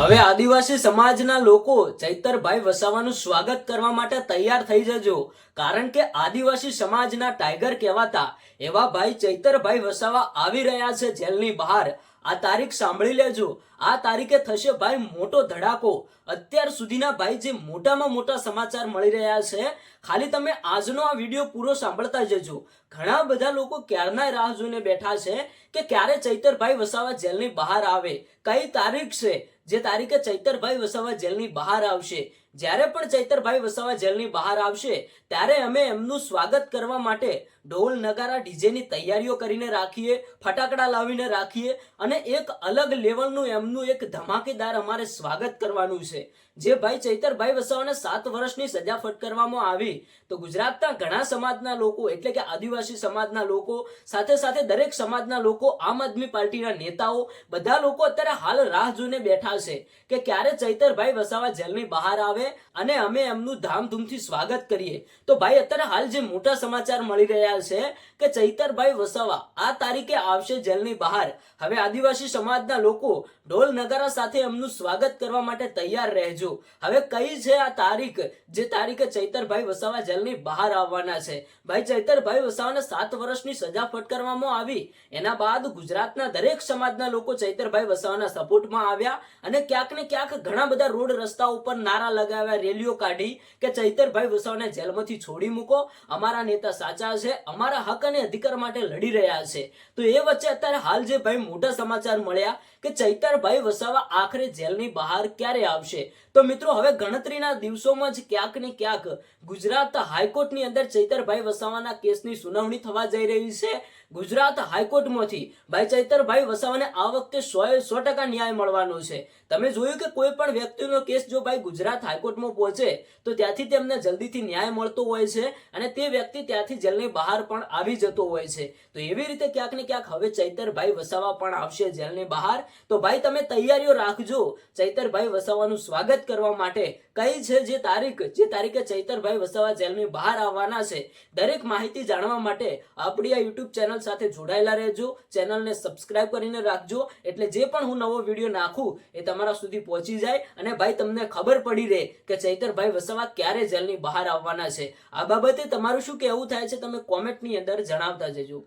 હવે આદિવાસી સમાજના લોકો ચૈતરભાઈ વસાવાનું સ્વાગત કરવા માટે તૈયાર થઈ જજો, કારણ કે આદિવાસી સમાજના ટાઈગર કહેવાતા એવા ભાઈ ચૈતરભાઈ વસાવા આવી રહ્યા છે જેલની બહાર। આ તારીખ સાંભળી લેજો। આ તારીખે થશે ભાઈ મોટો ધડાકો। અત્યાર સુધીના ભાઈ જે મોટામાં મોટા સમાચાર મળી રહ્યા છે, ખાલી તમે આજનો આ વિડીયો પૂરો સાંભળતા જજો। ઘણા બધા લોકો ક્યારના રાહ જોઈને બેઠા છે કે ક્યારે ચૈતરભાઈ વસાવા જેલની બહાર આવે, કઈ તારીખ છે જે તારીખે ચૈતરભાઈ વસાવા જેલની બહાર આવશે। જ્યારે પણ ચૈતરભાઈ વસાવા જેલની બહાર આવશે ત્યારે અમે એમનું સ્વાગત કરવા માટે ઢોલ નગારા ડીજેની તૈયારીઓ કરીને રાખીએ, ફટાકડા લાવીને રાખીએ અને એક અલગ લેવલનું એમનું એક ધમાકેદાર અમારે સ્વાગત કરવાનું છે। જે ભાઈ ચૈતરભાઈ વસાવાને 7 વર્ષની સજા ફટકારવામાં આવી તો ગુજરાતના ઘણા સમાજના લોકો એટલે કે આદિવાસી સમાજના લોકો સાથે સાથે દરેક સમાજના લોકો, આમ આદમી પાર્ટીના નેતાઓ, બધા લોકો અત્યારે હાલ રાહ જોઈને બેઠા છે કે ક્યારે ચૈતરભાઈ વસાવા જેલની બહાર આવે અને અમે એમનું ધામધૂમથી સ્વાગત કરીએ। તો ભાઈ અત્યારે હાલ જે મોટા સમાચાર મળી રહ્યા છે કે ચૈતરભાઈ વસાવા આ તારીખે આવશે જેલની બહાર। હવે આદિવાસી સમાજના લોકો ઢોલ નગારા સાથે એમનું સ્વાગત કરવા માટે તૈયાર રહેજો। હવે કઈ છે આ તારીખ જે તારીખે ચૈતરભાઈ વસાવા જેલની બહાર આવવાના છે? ભાઈ ચૈતરભાઈ વસાવાને 7 વર્ષની સજા ફટકારવામાં આવી એના બાદ ગુજરાતના દરેક સમાજના લોકો ચૈતરભાઈ વસાવાના સપોર્ટમાં આવ્યા અને ક્યાંક ને ક્યાંક ઘણા બધા રોડ રસ્તા ઉપર નારા લગાવ્યા, રેલીઓ કાઢી કે ચૈતરભાઈ વસાવાને જેલમાંથી છોડી મૂકો, અમારા નેતા સાચા છે, અમારા હક અને અધિકાર માટે લડી રહ્યા છે। તો એ વચ્ચે અત્યારે હાલ જે ભાઈ મોટા સમાચાર મળ્યા કે ચૈતરભાઈ વસાવા આખરે જેલની બહાર ક્યારે આવશે? તો મિત્રો હવે ગણતરીના દિવસોમાં જ ક્યાંક ને ક્યાંક ગુજરાત હાઈકોર્ટની અંદર ચૈતરભાઈ વસાવાના કેસની સુનાવણી થવા જઈ રહી છે। ગુજરાત હાઈકોર્ટમાંથી ભાઈ ચૈતરભાઈ વસાવાને આ વખતે 100% ન્યાય મળવાનો છે। તમે જોયું કે કોઈ પણ વ્યક્તિનો કેસ જો ભાઈ ગુજરાત હાઈકોર્ટમાં પહોંચે તો ત્યાંથી તેમને જલ્દીથી ન્યાય મળતો હોય છે અને તે વ્યક્તિ ત્યાંથી જેલની બહાર પણ આવી જતો હોય છે। તો એવી રીતે ક્યાંક ને ક્યાંક હવે ચૈતરભાઈ વસાવા પણ આવશે જેલની બહાર। તો ભાઈ તમે તૈયારીઓ રાખજો ચૈતરભાઈ વસાવાનું સ્વાગત કરવા માટે। કઈ છે જે તારીખે ચૈતરભાઈ વસાવા જેલની બહાર આવવાના છે, દરેક માહિતી જાણવા માટે આપણી આ YouTube ચેનલ સાથે જોડાયેલા રહેજો। ચેનલને સબસ્ક્રાઇબ કરીને રાખજો એટલે જે પણ હું નવો વિડીયો નાખું એ તમારા સુધી પહોંચી જાય અને ભાઈ તમને ખબર પડી રહે કે ચૈતરભાઈ વસાવા ક્યારે જેલની બહાર આવવાના છે। આ બાબતે તમારું શું કહેવું થાય છે તમે કોમેન્ટની અંદર જણાવતા જજો।